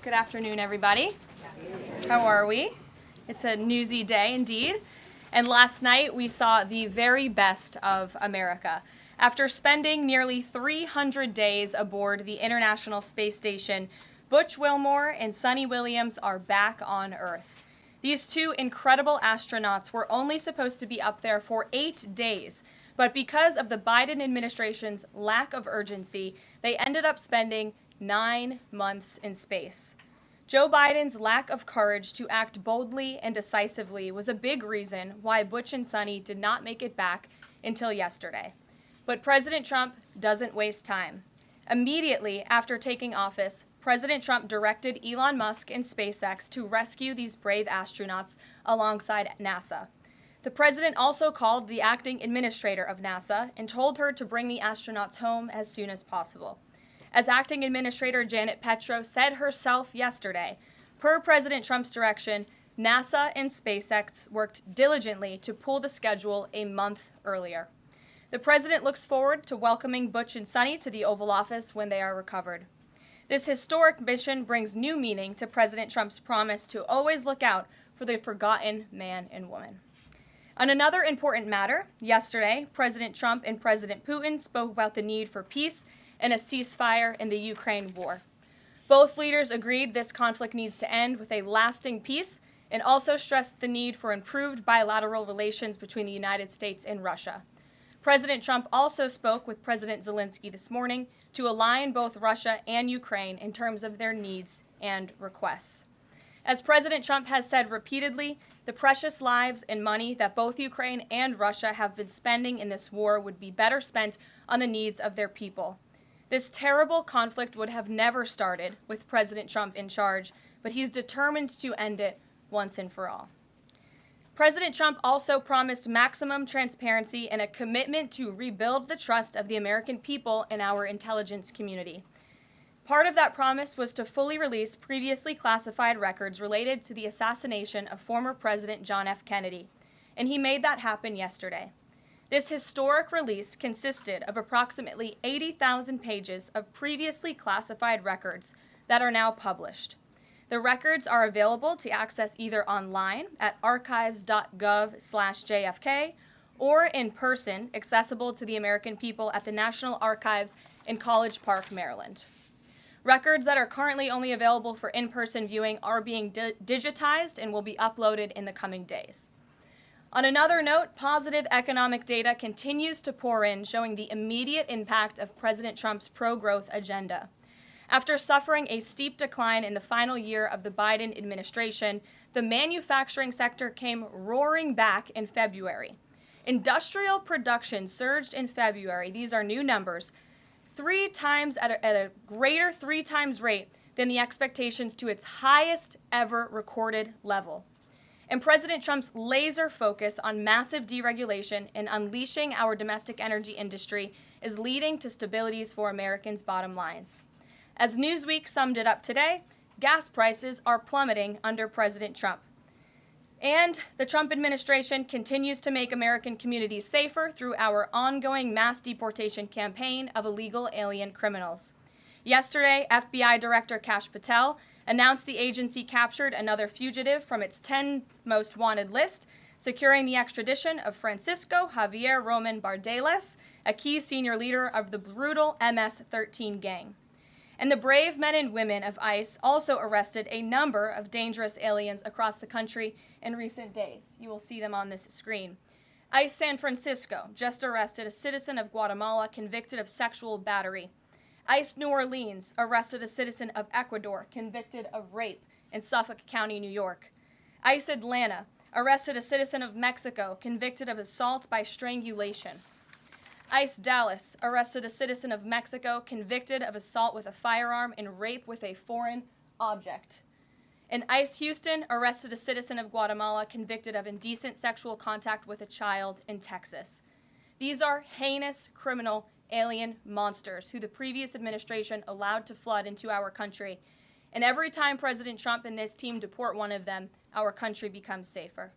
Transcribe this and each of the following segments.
Good afternoon, everybody. How are we? It's a newsy day indeed. And last night we saw the very best of America. After spending nearly 300 days aboard the International Space Station, Butch Wilmore and Suni Williams are back on Earth. These two incredible astronauts were only supposed to be up there for 8 days, but because of the Biden administration's lack of urgency, they ended up spending 9 months in space. Joe Biden's lack of courage to act boldly and decisively was a big reason why Butch and Suni did not make it back until yesterday. But President Trump doesn't waste time. Immediately after taking office, President Trump directed Elon Musk and SpaceX to rescue these brave astronauts alongside NASA. The president also called the acting administrator of NASA and told her to bring the astronauts home as soon as possible. As acting administrator Janet Petro said herself yesterday, per President Trump's direction, NASA and SpaceX worked diligently to pull the schedule a month earlier. The president looks forward to welcoming Butch and Suni to the Oval Office when they are recovered. This historic mission brings new meaning to President Trump's promise to always look out for the forgotten man and woman. On another important matter, yesterday, President Trump and President Putin spoke about the need for peace and a ceasefire in the Ukraine war. Both leaders agreed this conflict needs to end with a lasting peace and also stressed the need for improved bilateral relations between the United States and Russia. President Trump also spoke with President Zelensky this morning to align both Russia and Ukraine in terms of their needs and requests. As President Trump has said repeatedly, the precious lives and money that both Ukraine and Russia have been spending in this war would be better spent on the needs of their people. This terrible conflict would have never started with President Trump in charge, but he's determined to end it once and for all. President Trump also promised maximum transparency and a commitment to rebuild the trust of the American people in our intelligence community. Part of that promise was to fully release previously classified records related to the assassination of former President John F. Kennedy, and he made that happen yesterday. This historic release consisted of approximately 80,000 pages of previously classified records that are now published. The records are available to access either online at archives.gov/JFK or in person, accessible to the American people at the National Archives in College Park, Maryland. Records that are currently only available for in-person viewing are being digitized and will be uploaded in the coming days. On another note, positive economic data continues to pour in, showing the immediate impact of President Trump's pro-growth agenda. After suffering a steep decline in the final year of the Biden administration, the manufacturing sector came roaring back in February. Industrial production surged in February, these are new numbers, 3 times at a greater 3 times rate than the expectations to its highest ever recorded level. And President Trump's laser focus on massive deregulation and unleashing our domestic energy industry is leading to stabilities for Americans' bottom lines. As Newsweek summed it up today, gas prices are plummeting under President Trump. And the Trump administration continues to make American communities safer through our ongoing mass deportation campaign of illegal alien criminals. Yesterday, FBI Director Kash Patel announced the agency captured another fugitive from its 10 most wanted list, securing the extradition of Francisco Javier Roman Bardeles, a key senior leader of the brutal MS-13 gang. And the brave men and women of ICE also arrested a number of dangerous aliens across the country in recent days. You will see them on this screen. ICE San Francisco just arrested a citizen of Guatemala convicted of sexual battery. ICE New Orleans arrested a citizen of Ecuador convicted of rape in Suffolk County, New York. ICE Atlanta arrested a citizen of Mexico convicted of assault by strangulation. ICE Dallas arrested a citizen of Mexico convicted of assault with a firearm and rape with a foreign object. And ICE Houston arrested a citizen of Guatemala convicted of indecent sexual contact with a child in Texas. These are heinous criminal alien monsters who the previous administration allowed to flood into our country. And every time President Trump and this team deport one of them, our country becomes safer.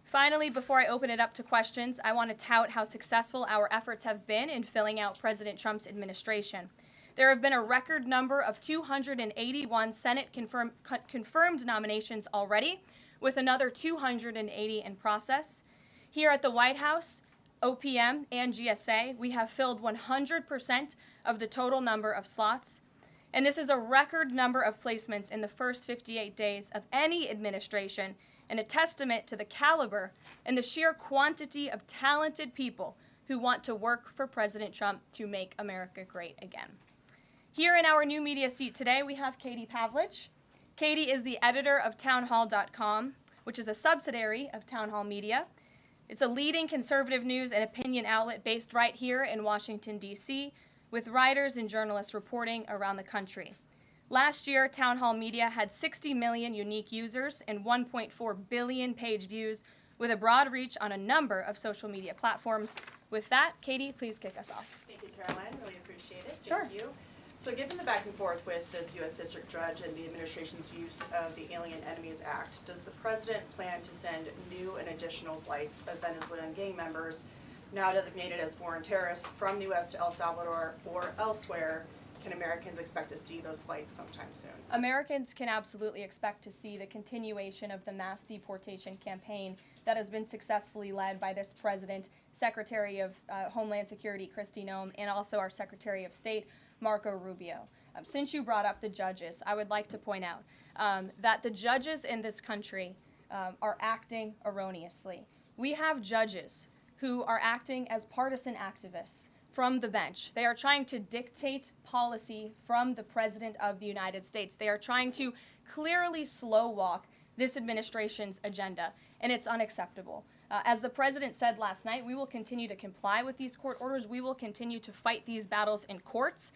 Finally, before I open it up to questions, I want to tout how successful our efforts have been in filling out President Trump's administration. There have been a record number of 281 Senate confirmed nominations already, with another 280 in process. Here at the White House, OPM and GSA, we have filled 100% of the total number of slots. And this is a record number of placements in the first 58 days of any administration, and a testament to the caliber and the sheer quantity of talented people who want to work for President Trump to make America great again. Here in our new media seat today, we have Katie Pavlich. Katie is the editor of townhall.com, which is a subsidiary of Town Hall Media. It's a leading conservative news and opinion outlet based right here in Washington, D.C., with writers and journalists reporting around the country. Last year, Town Hall Media had 60 million unique users and 1.4 billion page views, with a broad reach on a number of social media platforms. With that, Katie, please kick us off. Thank you, Karoline. Really appreciate it. Sure. Thank you. So given the back and forth with this U.S. District Judge and the administration's use of the Alien Enemies Act, does the President plan to send new and additional flights of Venezuelan gang members, now designated as foreign terrorists, from the U.S. to El Salvador or elsewhere? Can Americans expect to see those flights sometime soon? Americans can absolutely expect to see the continuation of the mass deportation campaign that has been successfully led by this president, Secretary of Homeland Security Kristi Noem, and also our Secretary of State, Marco Rubio. Since you brought up the judges, I would like to point out that the judges in this country are acting erroneously. We have judges who are acting as partisan activists from the bench. They are trying to dictate policy from the President of the United States. They are trying to clearly slow walk this administration's agenda, and it's unacceptable. As the President said last night, we will continue to comply with these court orders. We will continue to fight these battles in courts,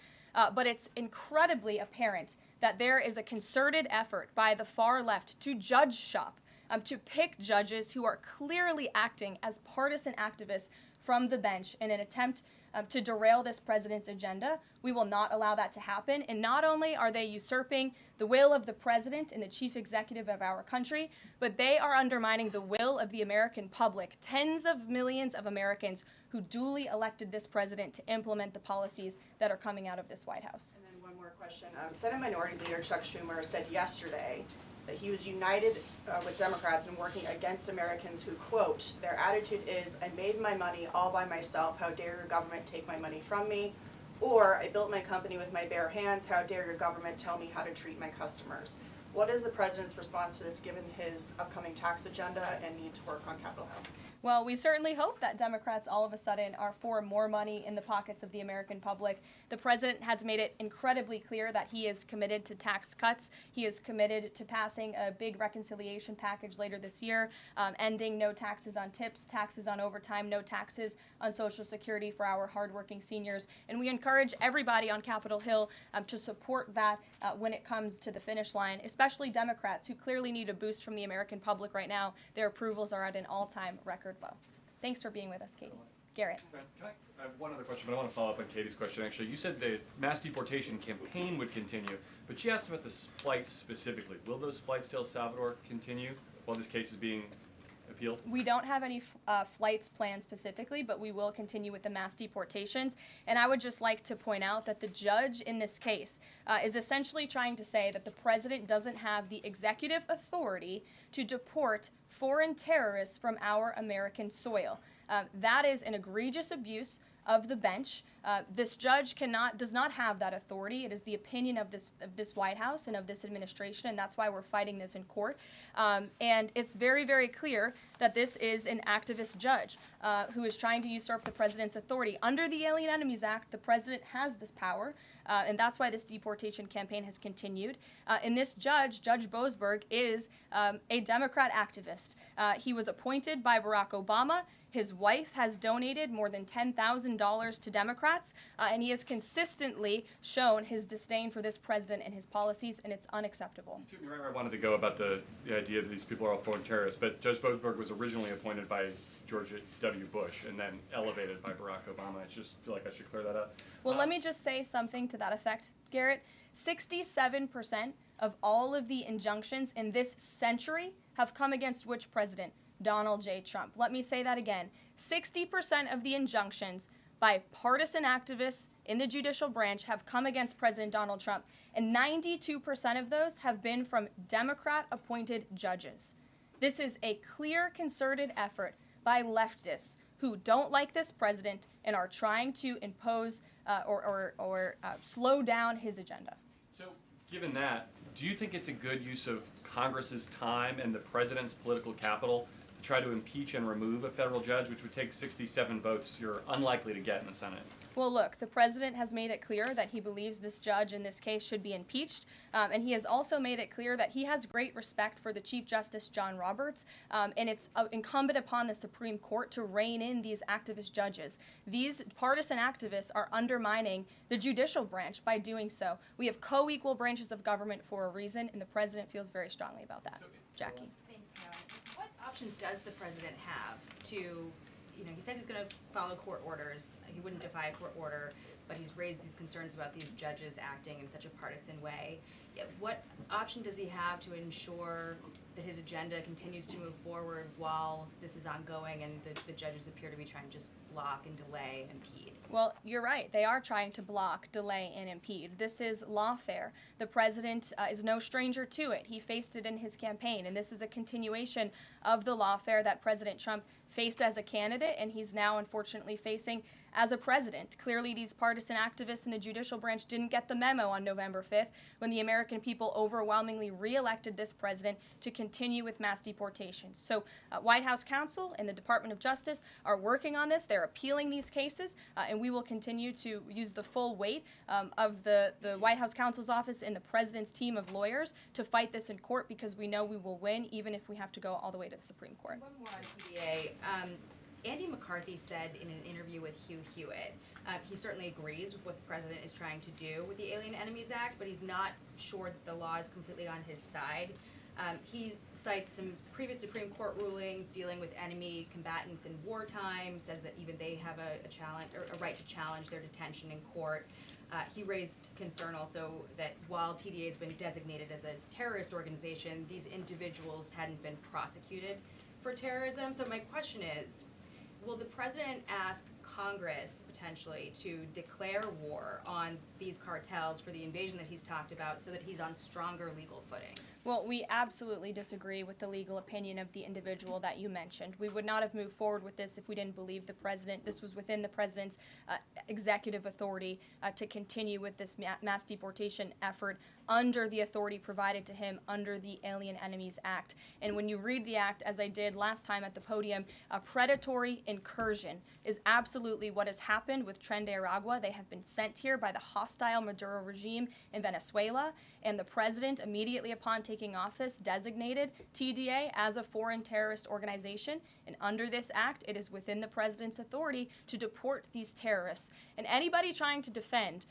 but it's incredibly apparent that there is a concerted effort by the far left to judge shop, to pick judges who are clearly acting as partisan activists from the bench in an attempt to derail this president's agenda. We will not allow that to happen. And not only are they usurping the will of the president and the chief executive of our country, but they are undermining the will of the American public, tens of millions of Americans who duly elected this president to implement the policies that are coming out of this White House. And then one more question. Senate Minority Leader Chuck Schumer said yesterday that he was united with Democrats in working against Americans who, quote, their attitude is, I made my money all by myself, how dare your government take my money from me? Or, I built my company with my bare hands, how dare your government tell me how to treat my customers? What is the president's response to this, given his upcoming tax agenda and need to work on Capitol Hill? Well, we certainly hope that Democrats all of a sudden are for more money in the pockets of the American public. The president has made it incredibly clear that he is committed to tax cuts. He is committed to passing a big reconciliation package later this year, ending no taxes on tips, taxes on overtime, no taxes on Social Security for our hardworking seniors. And we encourage everybody on Capitol Hill to support that when it comes to the finish line, especially Democrats who clearly need a boost from the American public right now. Their approvals are at an all-time record low. Thanks for being with us, Katie. Garrett. I have one other question, but I want to follow up on Katie's question, actually. You said the mass deportation campaign would continue, but she asked about the flights specifically. Will those flights to El Salvador continue while this case is being appealed? We don't have any flights planned specifically, but we will continue with the mass deportations. And I would just like to point out that the judge in this case is essentially trying to say that the president doesn't have the executive authority to deport foreign terrorists from our American soil. That is an egregious abuse of the bench. This judge does not have that authority. It is the opinion of this White House and of this administration, and that's why we're fighting this in court. And it's very, very clear that this is an activist judge who is trying to usurp the president's authority. Under the Alien Enemies Act, the president has this power, and that's why this deportation campaign has continued. And this judge, Judge Boasberg, is a Democrat activist. He was appointed by Barack Obama. His wife has donated more than $10,000 to Democrats, and he has consistently shown his disdain for this president and his policies, and it's unacceptable. You took me right where I wanted to go about the idea that these people are all foreign terrorists, but Judge Boasberg was originally appointed by George W. Bush and then elevated by Barack Obama. I just feel like I should clear that up. Well, let me just say something to that effect, Garrett. 67% of all of the injunctions in this century have come against which president? Donald J. Trump. Let me say that again. 60% of the injunctions by partisan activists in the judicial branch have come against President Donald Trump, and 92% of those have been from Democrat-appointed judges. This is a clear, concerted effort by leftists who don't like this president and are trying to impose or slow down his agenda. So, given that, do you think it's a good use of Congress's time and the president's political capital to try to impeach and remove a federal judge, which would take 67 votes you're unlikely to get in the Senate? Well, look, the president has made it clear that he believes this judge in this case should be impeached, and he has also made it clear that he has great respect for the Chief Justice John Roberts, and it's incumbent upon the Supreme Court to rein in these activist judges. These partisan activists are undermining the judicial branch by doing so. We have co-equal branches of government for a reason, and the president feels very strongly about that. Jackie. Thanks, Caroline. What options does the president have to, he says he's going to follow court orders. He wouldn't defy a court order, but he's raised these concerns about these judges acting in such a partisan way. What option does he have to ensure that his agenda continues to move forward while this is ongoing and the judges appear to be trying to just block and delay and impede? Well, you're right. They are trying to block, delay, and impede. This is lawfare. The president is no stranger to it. He faced it in his campaign, and this is a continuation of the lawfare that President Trump faced as a candidate, and he's now unfortunately facing as a president. Clearly, these partisan activists in the judicial branch didn't get the memo on November 5th when the American people overwhelmingly re-elected this president to continue with mass deportations. So White House counsel and the Department of Justice are working on this. They're appealing these cases, and we will continue to use the full weight of the White House counsel's office and the president's team of lawyers to fight this in court, because we know we will win even if we have to go all the way to the Supreme Court. One more on TDA. Andy McCarthy said in an interview with Hugh Hewitt, he certainly agrees with what the president is trying to do with the Alien Enemies Act, but he's not sure that the law is completely on his side. He cites some previous Supreme Court rulings dealing with enemy combatants in wartime, says that even they have a right to challenge their detention in court. He raised concern also that while TDA has been designated as a terrorist organization, these individuals hadn't been prosecuted for terrorism. So my question is, will the president ask Congress potentially to declare war on these cartels for the invasion that he's talked about so that he's on stronger legal footing? Well, we absolutely disagree with the legal opinion of the individual that you mentioned. We would not have moved forward with this if we didn't believe the president. This was within the president's executive authority to continue with this mass deportation effort under the authority provided to him under the Alien Enemies Act. And when you read the act, as I did last time at the podium, a predatory incursion is absolutely what has happened with Tren de Aragua. They have been sent here by the hostile Maduro regime in Venezuela, and the president, immediately upon taking office, designated TDA as a foreign terrorist organization. And under this act, it is within the president's authority to deport these terrorists. And anybody trying to defend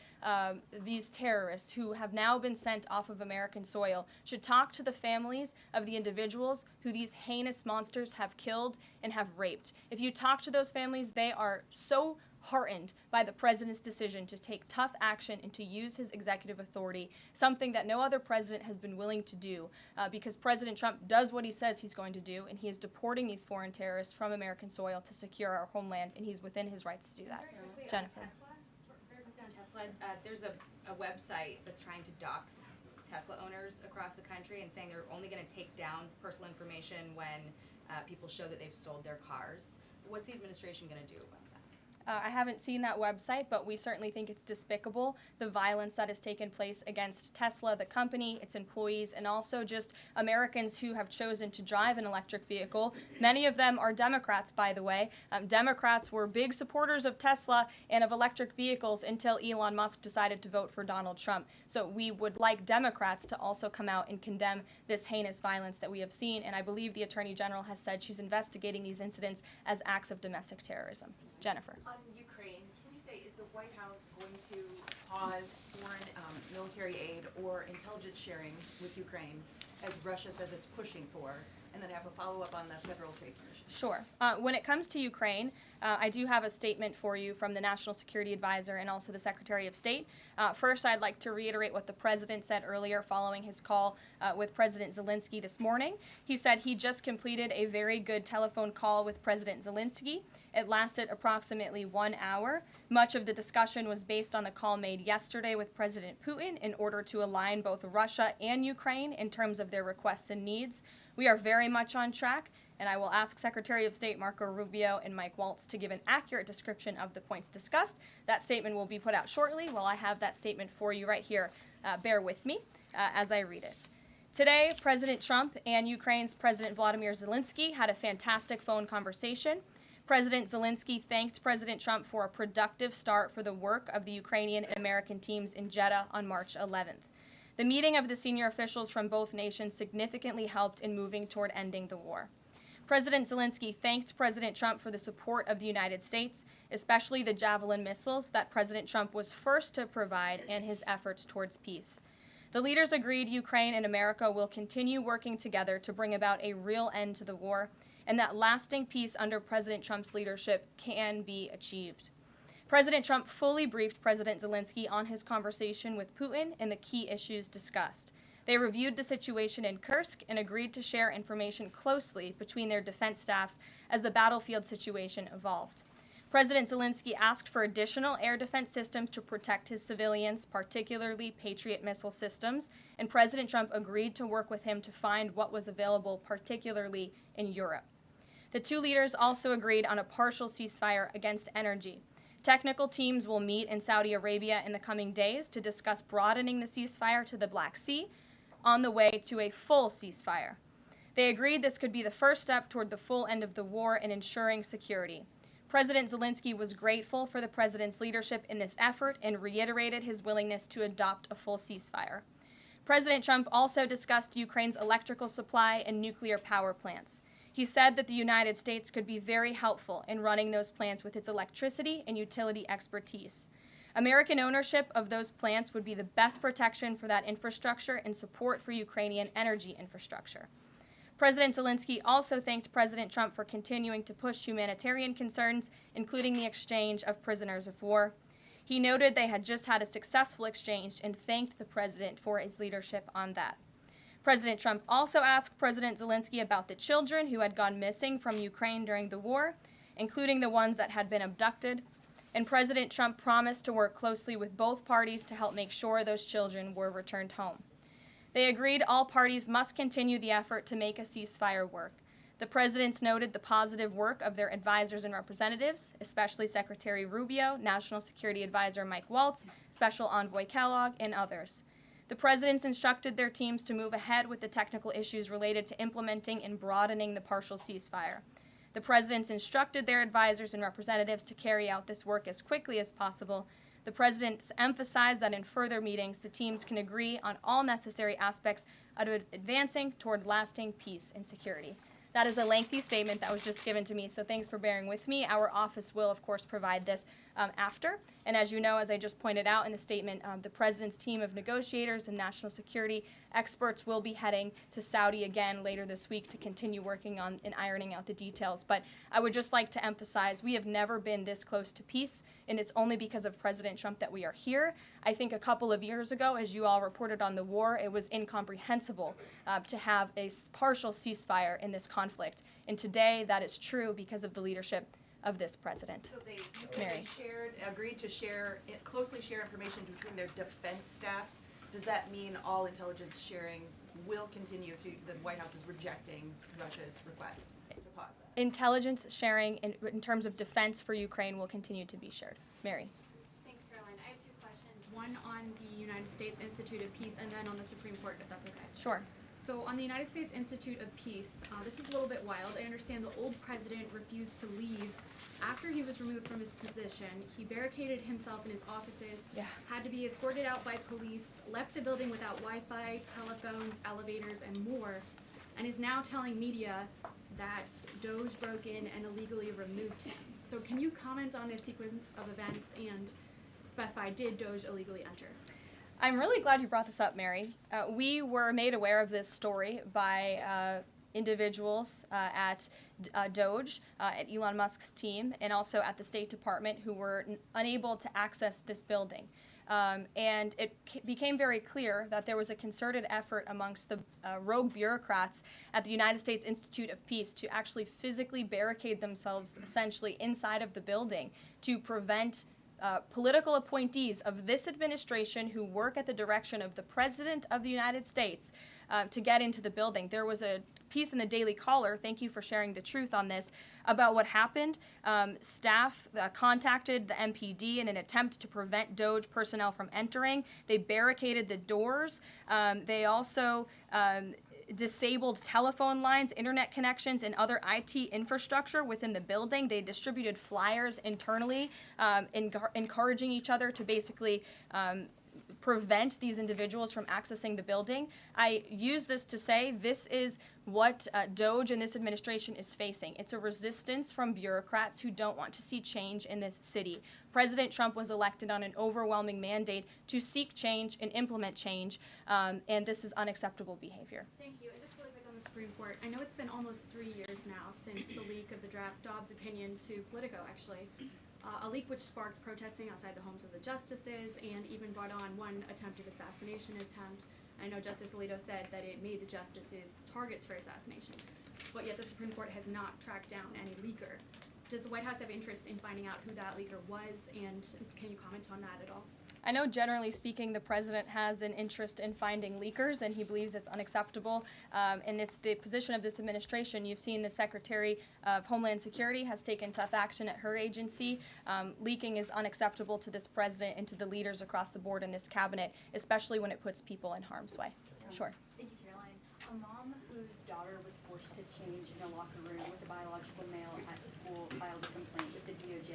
these terrorists who have now been sent off of American soil should talk to the families of the individuals who these heinous monsters have killed and have raped. If you talk to those families, they are so heartened by the president's decision to take tough action and to use his executive authority, something that no other president has been willing to do, because President Trump does what he says he's going to do, and he is deporting these foreign terrorists from American soil to secure our homeland, and he's within his rights to do that. Very quickly Jennifer. on Tesla, very quickly on Tesla, there's a website that's trying to dox Tesla owners across the country and saying they're only going to take down personal information when people show that they've sold their cars. What's the administration going to do about that? I haven't seen that website, but we certainly think it's despicable, the violence that has taken place against Tesla, the company, its employees, and also just Americans who have chosen to drive an electric vehicle. Many of them are Democrats, by the way. Democrats were big supporters of Tesla and of electric vehicles until Elon Musk decided to vote for Donald Trump. So we would like Democrats to also come out and condemn this heinous violence that we have seen, and I believe the Attorney General has said she's investigating these incidents as acts of domestic terrorism. Jennifer. On Ukraine, can you say, is the White House going to pause foreign military aid or intelligence sharing with Ukraine, as Russia says it's pushing for? And then I have a follow-up on the Federal Trade Commission. Sure. When it comes to Ukraine, I do have a statement for you from the National Security Advisor and also the Secretary of State. First, I'd like to reiterate what the President said earlier following his call with President Zelensky this morning. He said he just completed a very good telephone call with President Zelensky. It lasted approximately 1 hour. Much of the discussion was based on the call made yesterday with President Putin in order to align both Russia and Ukraine in terms of their requests and needs. We are very much on track, and I will ask Secretary of State Marco Rubio and Mike Waltz to give an accurate description of the points discussed. That statement will be put out shortly. Well, I have that statement for you right here. Bear with me as I read it. Today, President Trump and Ukraine's President Volodymyr Zelensky had a fantastic phone conversation. President Zelensky thanked President Trump for a productive start for the work of the Ukrainian and American teams in Jeddah on March 11th. The meeting of the senior officials from both nations significantly helped in moving toward ending the war. President Zelensky thanked President Trump for the support of the United States, especially the Javelin missiles that President Trump was first to provide in his efforts towards peace. The leaders agreed Ukraine and America will continue working together to bring about a real end to the war, and that lasting peace under President Trump's leadership can be achieved. President Trump fully briefed President Zelensky on his conversation with Putin and the key issues discussed. They reviewed the situation in Kursk and agreed to share information closely between their defense staffs as the battlefield situation evolved. President Zelensky asked for additional air defense systems to protect his civilians, particularly Patriot missile systems, and President Trump agreed to work with him to find what was available, particularly in Europe. The two leaders also agreed on a partial ceasefire against energy. Technical teams will meet in Saudi Arabia in the coming days to discuss broadening the ceasefire to the Black Sea on the way to a full ceasefire. They agreed this could be the first step toward the full end of the war and ensuring security. President Zelensky was grateful for the president's leadership in this effort and reiterated his willingness to adopt a full ceasefire. President Trump also discussed Ukraine's electrical supply and nuclear power plants. He said that the United States could be very helpful in running those plants with its electricity and utility expertise. American ownership of those plants would be the best protection for that infrastructure and support for Ukrainian energy infrastructure. President Zelensky also thanked President Trump for continuing to push humanitarian concerns, including the exchange of prisoners of war. He noted they had just had a successful exchange and thanked the president for his leadership on that. President Trump also asked President Zelensky about the children who had gone missing from Ukraine during the war, including the ones that had been abducted, and President Trump promised to work closely with both parties to help make sure those children were returned home. They agreed all parties must continue the effort to make a ceasefire work. The presidents noted the positive work of their advisors and representatives, especially Secretary Rubio, National Security Advisor Mike Waltz, Special Envoy Kellogg, and others. The presidents instructed their teams to move ahead with the technical issues related to implementing and broadening the partial ceasefire. The presidents instructed their advisors and representatives to carry out this work as quickly as possible. The presidents emphasized that in further meetings, the teams can agree on all necessary aspects of advancing toward lasting peace and security. That is a lengthy statement that was just given to me, so thanks for bearing with me. Our office will, of course, provide this after. And as you know, as I just pointed out in the statement, the president's team of negotiators and national security experts will be heading to Saudi again later this week to continue working on and ironing out the details. But I would just like to emphasize we have never been this close to peace, and it's only because of President Trump that we are here. I think a couple of years ago, as you all reported on the war, it was incomprehensible to have a partial ceasefire in this conflict. And today, that is true because of the leadership of this president. So you Mary. agreed to closely share information between their defense staffs. Does that mean all intelligence sharing will continue? So the White House is rejecting Russia's request to pause that? Intelligence sharing in terms of defense for Ukraine will continue to be shared. Mary. Thanks, Karoline. I have two questions. One on the United States Institute of Peace and then on the Supreme Court, if that's okay. Sure. So on the United States Institute of Peace, this is a little bit wild. I understand the old president refused to leave after he was removed from his position. He barricaded himself in his offices, had to be escorted out by police, left the building without Wi-Fi, telephones, elevators, and more, and is now telling media that Doge broke in and illegally removed him. So can you comment on this sequence of events and specify, did Doge illegally enter? I'm really glad you brought this up, Mary. We were made aware of this story by individuals at Doge, at Elon Musk's team, and also at the State Department who were unable to access this building. And it became very clear that there was a concerted effort amongst the rogue bureaucrats at the United States Institute of Peace to actually physically barricade themselves essentially inside of the building to prevent political appointees of this administration who work at the direction of the President of the United States to get into the building. There was a piece in the Daily Caller, thank you for sharing the truth on this, about what happened. Staff contacted the MPD in an attempt to prevent Doge personnel from entering. They barricaded the doors. They also disabled telephone lines, internet connections, and other IT infrastructure within the building. They distributed flyers internally, encouraging each other to basically prevent these individuals from accessing the building. I use this to say this is what Doge and this administration is facing. It's a resistance from bureaucrats who don't want to see change in this city. President Trump was elected on an overwhelming mandate to seek change and implement change, and this is unacceptable behavior. Thank you. And just really quick on the Supreme Court, I know it's been almost 3 years now since the leak of the draft Dobbs opinion to Politico, actually. A leak which sparked protesting outside the homes of the justices and even brought on one attempted assassination attempt. I know Justice Alito said that it made the justices targets for assassination, but yet the Supreme Court has not tracked down any leaker. Does the White House have interest in finding out who that leaker was, and can you comment on that at all? I know generally speaking the president has an interest in finding leakers and he believes it's unacceptable, and it's the position of this administration. You've seen the Secretary of Homeland Security has taken tough action at her agency. Leaking is unacceptable to this president and to the leaders across the board in this cabinet, especially when it puts people in harm's way. Sure. Thank you, Caroline. A mom whose daughter was forced to change in a locker room with a biological male at school filed a complaint with the DOJ.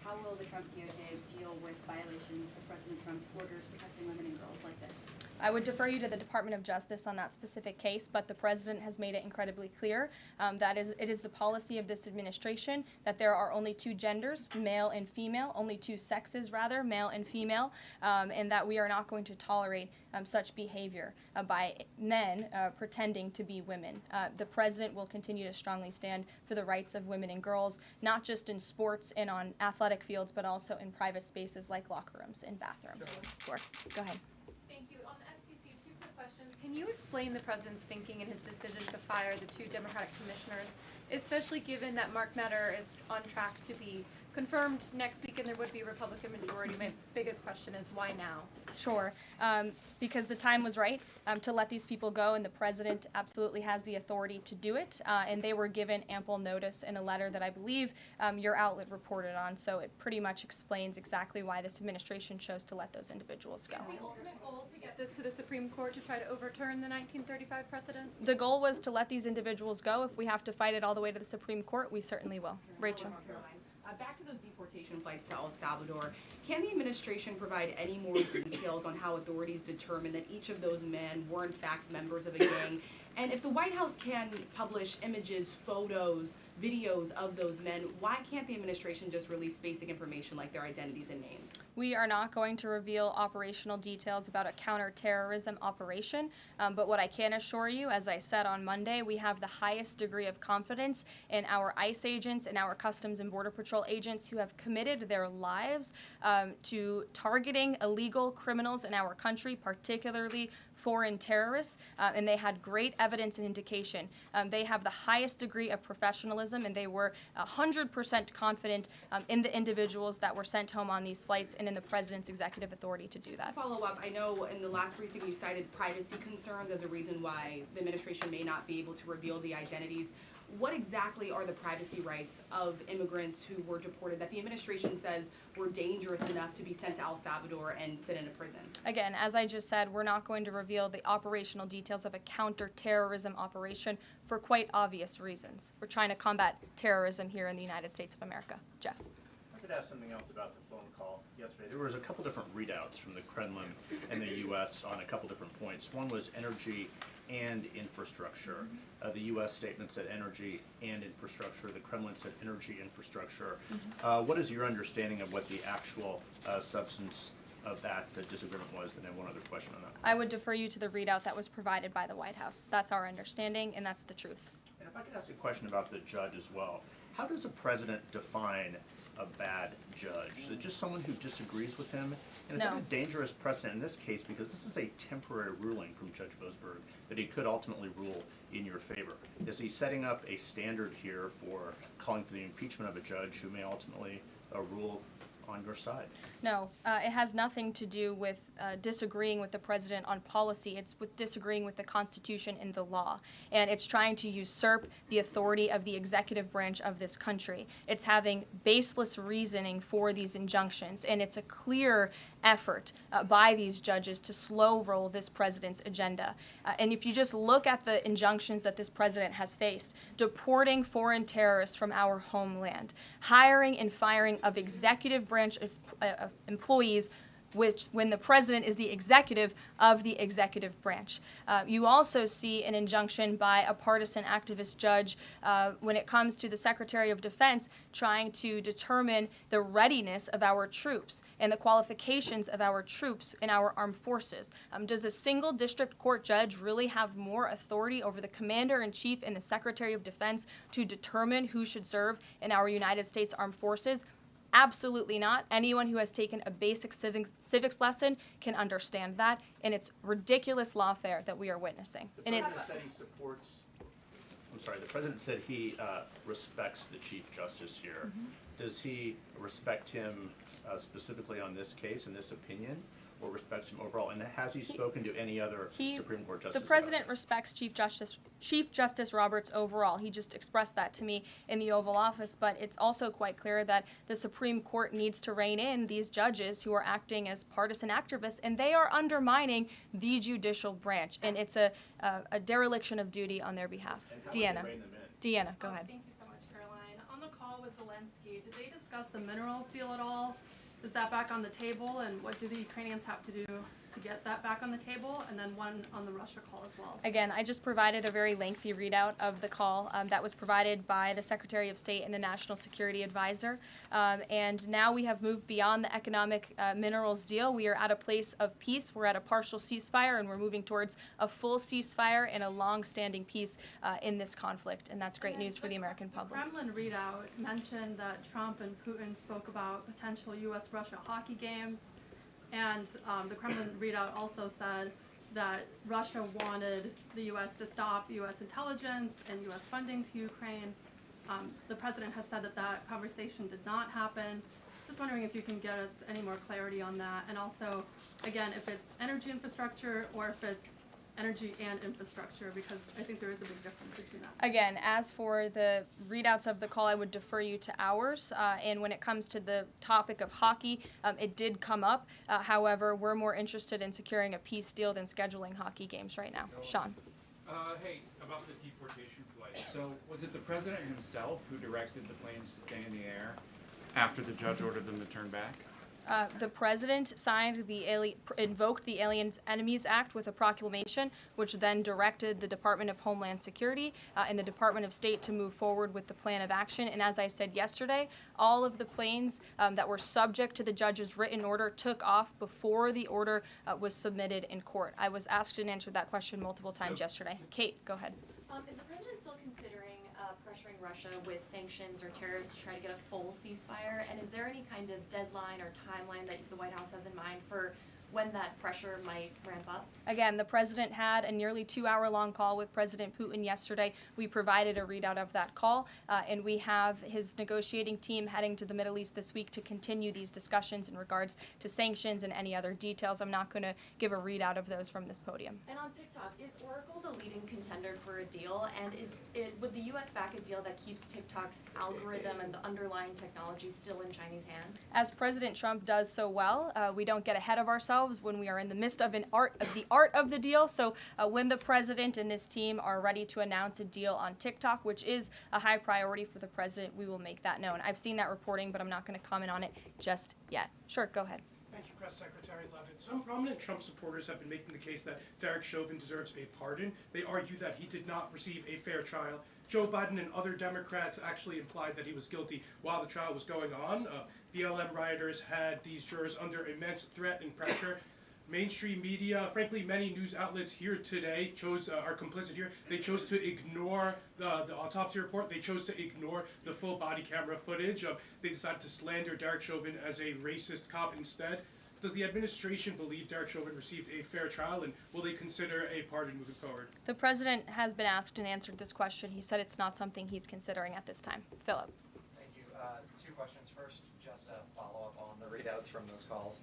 How will the Trump DOJ deal with violations of President Trump's orders protecting women and girls like this? I would defer you to the Department of Justice on that specific case, but the president has made it incredibly clear that it is the policy of this administration that there are only two genders, male and female, only two sexes rather, male and female, and that we are not going to tolerate such behavior by men pretending to be women. The president will continue to strongly stand for the rights of women and girls, not just in sports and on athletic fields, but also in private spaces like locker rooms and bathrooms. Sure. Go ahead. Thank you. On the FTC, two quick questions. Can you explain the president's thinking in his decision to fire the two Democratic commissioners, especially given that Mark Meadow is on track to be confirmed next week and there would be a Republican majority? My biggest question is why now? Sure, because the time was right to let these people go, and the president absolutely has the authority to do it, and they were given ample notice in a letter that I believe your outlet reported on, so it pretty much explains exactly why this administration chose to let those individuals go. Is the ultimate goal to get this to the Supreme Court to try to overturn the 1935 precedent? The goal was to let these individuals go. If we have to fight it all the way to the Supreme Court, we certainly will. Rachel. Back to those deportation flights to El Salvador, can the administration provide any more details on how authorities determined that each of those men were in fact members of a gang? And if the White House can publish images, photos, videos of those men, why can't the administration just release basic information like their identities and names? We are not going to reveal operational details about a counterterrorism operation, but what I can assure you, as I said on Monday, we have the highest degree of confidence in our ICE agents and our Customs and Border Patrol agents who have committed their lives to targeting illegal criminals in our country, particularly foreign terrorists, and they had great evidence and indication. They have the highest degree of professionalism, and they were 100% confident in the individuals that were sent home on these flights and in the president's executive authority to do Just that. to follow up, I know in the last briefing you cited privacy concerns as a reason why the administration may not be able to reveal the identities. What exactly are the privacy rights of immigrants who were deported that the administration says were dangerous enough to be sent to El Salvador and sit in a prison? Again, as I just said, we're not going to reveal the operational details of a counterterrorism operation for quite obvious reasons. We're trying to combat terrorism here in the United States of America. Jeff. I could ask something else about the phone call yesterday. There was a couple different readouts from the Kremlin and the U.S. on a couple different points. One was energy and infrastructure. The U.S. statement said energy and infrastructure. The Kremlin said energy infrastructure. What is your understanding of what the actual substance of that disagreement was? Then I have one other question on that. I would defer you to the readout that was provided by the White House. That's our understanding, and that's the truth. And if I could ask a question about the judge as well. How does a president define a bad judge? Is it just someone who disagrees with him? And is that a dangerous precedent in this case, because this is a temporary ruling from Judge Boasberg that he could ultimately rule in your favor? Is he setting up a standard here for calling for the impeachment of a judge who may ultimately rule on your side? No, it has nothing to do with disagreeing with the president on policy. It's with disagreeing with the Constitution and the law. And it's trying to usurp the authority of the executive branch of this country. It's having baseless reasoning for these injunctions. And it's a clear effort by these judges to slow roll this president's agenda. And if you just look at the injunctions that this president has faced, deporting foreign terrorists from our homeland, hiring and firing of executive branch employees, which when the president is the executive of the executive branch. You also see an injunction by a partisan activist judge when it comes to the Secretary of Defense trying to determine the readiness of our troops and the qualifications of our troops in our armed forces. Does a single district court judge really have more authority over the Commander-in-Chief and the Secretary of Defense to determine who should serve in our United States Armed Forces? Absolutely not. Anyone who has taken a basic civics lesson can understand that, and it's ridiculous lawfare that we are witnessing. The president said he supports. I'm sorry. The president said he respects the Chief Justice here. Does he respect him specifically on this case and this opinion, or respects him overall? And has he spoken to any other Supreme Court justices? The president respects Chief Justice Roberts overall. He just expressed that to me in the Oval Office, but it's also quite clear that the Supreme Court needs to rein in these judges who are acting as partisan activists, and they are undermining the judicial branch, and it's a dereliction of duty on their behalf. Deanna, go ahead. Thank you so much, Caroline. On the call with Zelensky, did they discuss the minerals deal at all? Is that back on the table, and what do the Ukrainians have to do to get that back on the table? And then one on the Russia call as well. Again, I just provided a very lengthy readout of the call that was provided by the Secretary of State and the National Security Advisor. And now we have moved beyond the economic minerals deal. We are at a place of peace. We're at a partial ceasefire, and we're moving towards a full ceasefire and a long-standing peace in this conflict. And that's great news for the American public. The Kremlin readout mentioned that Trump and Putin spoke about potential U.S.-Russia hockey games. And the Kremlin readout also said that Russia wanted the U.S. to stop U.S. intelligence and U.S. funding to Ukraine. The president has said that that conversation did not happen. Just wondering if you can get us any more clarity on that. And also, again, if it's energy infrastructure or if it's energy and infrastructure, because I think there is a big difference between that. Again, as for the readouts of the call, I would defer you to ours. And when it comes to the topic of hockey, it did come up. However, we're more interested in securing a peace deal than scheduling hockey games right now. Sean. Hey, about the deportation flight. So was it the president himself who directed the planes to stay in the air after the judge ordered them to turn back? The president invoked the Aliens Enemies Act with a proclamation, which then directed the Department of Homeland Security and the Department of State to move forward with the plan of action. And as I said yesterday, all of the planes that were subject to the judge's written order took off before the order was submitted in court. I was asked and answered that question multiple times yesterday. Kate, go ahead. Is the president still considering pressuring Russia with sanctions or tariffs to try to get a full ceasefire? And is there any kind of deadline or timeline that the White House has in mind for when that pressure might ramp up? Again, the president had a nearly 2-hour-long call with President Putin yesterday. We provided a readout of that call, and we have his negotiating team heading to the Middle East this week to continue these discussions in regards to sanctions and any other details. I'm not going to give a readout of those from this podium. And on TikTok, is Oracle the leading contender for a deal? And would the U.S. back a deal that keeps TikTok's algorithm and the underlying technology still in Chinese hands? As President Trump does so well, we don't get ahead of ourselves when we are in the midst of the art of the deal. So when the president and this team are ready to announce a deal on TikTok, which is a high priority for the president, we will make that known. I've seen that reporting, but I'm not going to comment on it just yet. Sure, go ahead. Thank you. Press Secretary Leavitt. Some prominent Trump supporters have been making the case that Derek Chauvin deserves a pardon. They argue that he did not receive a fair trial. Joe Biden and other Democrats actually implied that he was guilty while the trial was going on. BLM rioters had these jurors under immense threat and pressure. Mainstream media, frankly, many news outlets here today are complicit here. They chose to ignore the autopsy report. They chose to ignore the full body camera footage. They decided to slander Derek Chauvin as a racist cop instead. Does the administration believe Derek Chauvin received a fair trial, and will they consider a pardon moving forward? The president has been asked and answered this question. He said it's not something he's considering at this time. Philip. Thank you. Two questions. First, just a follow-up on the readouts from those calls.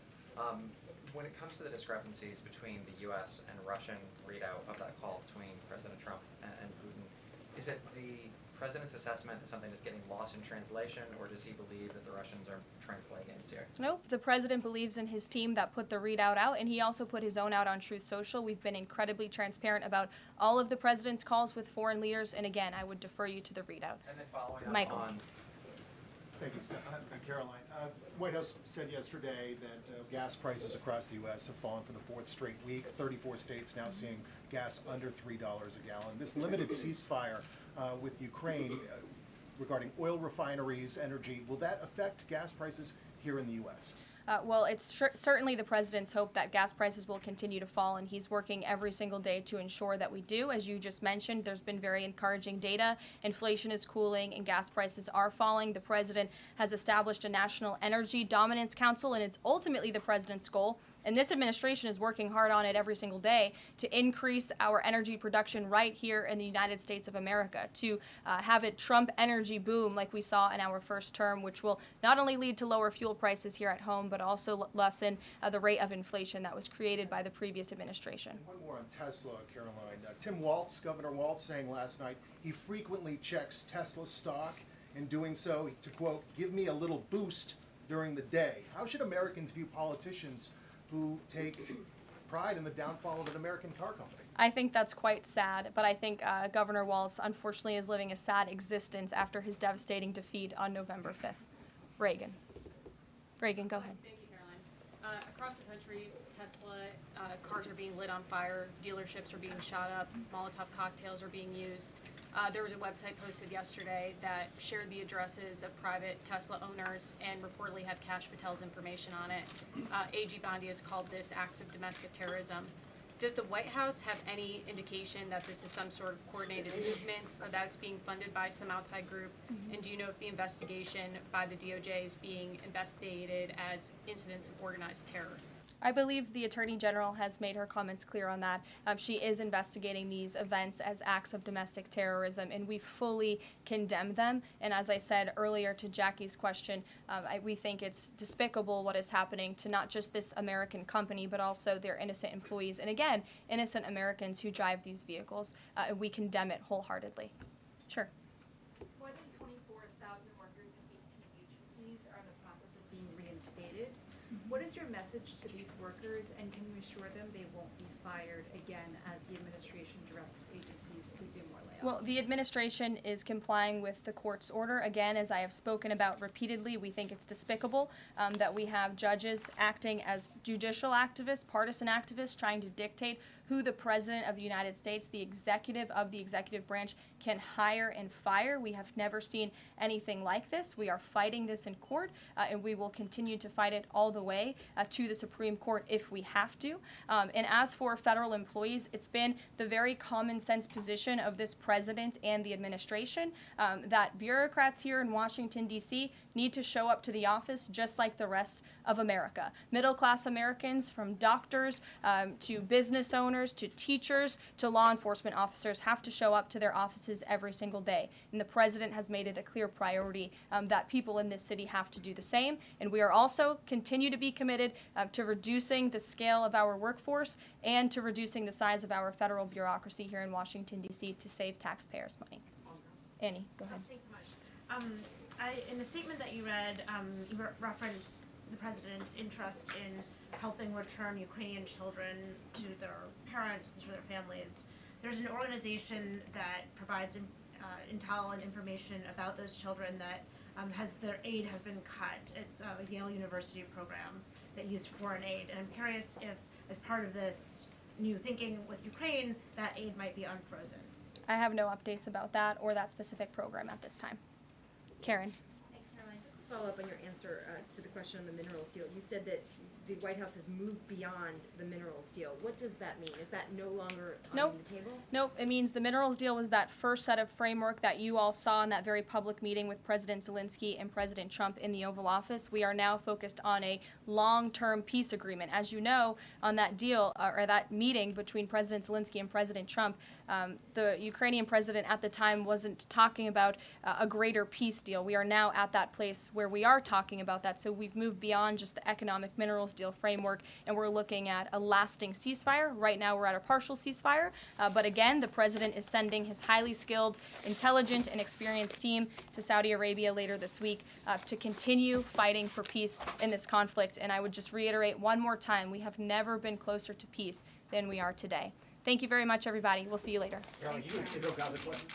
When it comes to the discrepancies between the U.S. and Russian readout of that call between President Trump and Putin, is it the president's assessment that something is getting lost in translation, or does he believe that the Russians are trying to play games here? Nope. The president believes in his team that put the readout out, and he also put his own out on Truth Social. We've been incredibly transparent about all of the president's calls with foreign leaders, and again, I would defer you to the readout. And then following up Michael. on... Thank you, Karoline. White House said yesterday that gas prices across the U.S. have fallen for the fourth straight week. 34 states now seeing gas under $3 a gallon. This limited ceasefire with Ukraine regarding oil refineries, energy, will that affect gas prices here in the U.S.? Well, it's certainly the president's hope that gas prices will continue to fall, and he's working every single day to ensure that we do. As you just mentioned, there's been very encouraging data. Inflation is cooling and gas prices are falling. The president has established a National Energy Dominance Council, and it's ultimately the president's goal. And this administration is working hard on it every single day to increase our energy production right here in the United States of America, to have it Trump energy boom like we saw in our first term, which will not only lead to lower fuel prices here at home, but also lessen the rate of inflation that was created by the previous administration. One more on Tesla, Caroline. Tim Waltz, Governor Waltz, saying last night he frequently checks Tesla stock, in doing so to, quote, give me a little boost during the day. How should Americans view politicians who take pride in the downfall of an American car company? I think that's quite sad, but I think Governor Walz unfortunately is living a sad existence after his devastating defeat on November 5th. Reagan, go ahead. Thank you, Caroline. Across the country, Tesla cars are being lit on fire, dealerships are being shot up, Molotov cocktails are being used. There was a website posted yesterday that shared the addresses of private Tesla owners and reportedly had Kash Patel's information on it. AG Bondi has called this acts of domestic terrorism. Does the White House have any indication that this is some sort of coordinated movement or that it's being funded by some outside group? And do you know if the investigation by the DOJ is being investigated as incidents of organized terror? I believe the Attorney General has made her comments clear on that. She is investigating these events as acts of domestic terrorism, and we fully condemn them. And as I said earlier to Jackie's question, we think it's despicable what is happening to not just this American company, but also their innocent employees. And again, innocent Americans who drive these vehicles. And we condemn it wholeheartedly. Sure. More than 24,000 workers in 18 agencies are in the process of being reinstated. What is your message to these workers, and can you assure them they won't be fired again as the administration directs agencies to do more layoffs? Well, the administration is complying with the court's order. Again, as I have spoken about repeatedly, we think it's despicable that we have judges acting as judicial activists, partisan activists, trying to dictate who the President of the United States, the executive of the executive branch, can hire and fire. We have never seen anything like this. We are fighting this in court, and we will continue to fight it all the way to the Supreme Court if we have to. And as for federal employees, it's been the very common sense position of this president and the administration that bureaucrats here in Washington, D.C. need to show up to the office just like the rest of America. Middle-class Americans, from doctors to business owners to teachers to law enforcement officers, have to show up to their offices every single day. And the president has made it a clear priority that people in this city have to do the same. And we are also continue to be committed to reducing the scale of our workforce and to reducing the size of our federal bureaucracy here in Washington, D.C. to save taxpayers' money. Annie, go ahead. Thanks so much. In the statement that you read, you referenced the president's interest in helping return Ukrainian children to their parents, to their families. There's an organization that provides intel and information about those children that their aid has been cut. It's a Yale University program. that used foreign aid. And I'm curious if, as part of this new thinking with Ukraine, that aid might be unfrozen. I have no updates about that or that specific program at this time. Karen. Thanks, Caroline. Just to follow up on your answer to the question on the minerals deal, you said that the White House has moved beyond the minerals deal. What does that mean? Is that no longer on the table? Nope. It means the minerals deal was that first set of framework that you all saw in that very public meeting with President Zelensky and President Trump in the Oval Office. We are now focused on a long-term peace agreement. As you know, on that deal, or that meeting between President Zelensky and President Trump, the Ukrainian president at the time wasn't talking about a greater peace deal. We are now at that place where we are talking about that. So we've moved beyond just the economic minerals deal framework, and we're looking at a lasting ceasefire. Right now we're at a partial ceasefire, but again, the president is sending his highly skilled, intelligent, and experienced team to Saudi Arabia later this week to continue fighting for peace in this conflict. And I would just reiterate one more time, we have never been closer to peace than we are today. Thank you very much, everybody. We'll see you later. Carol, you got the question?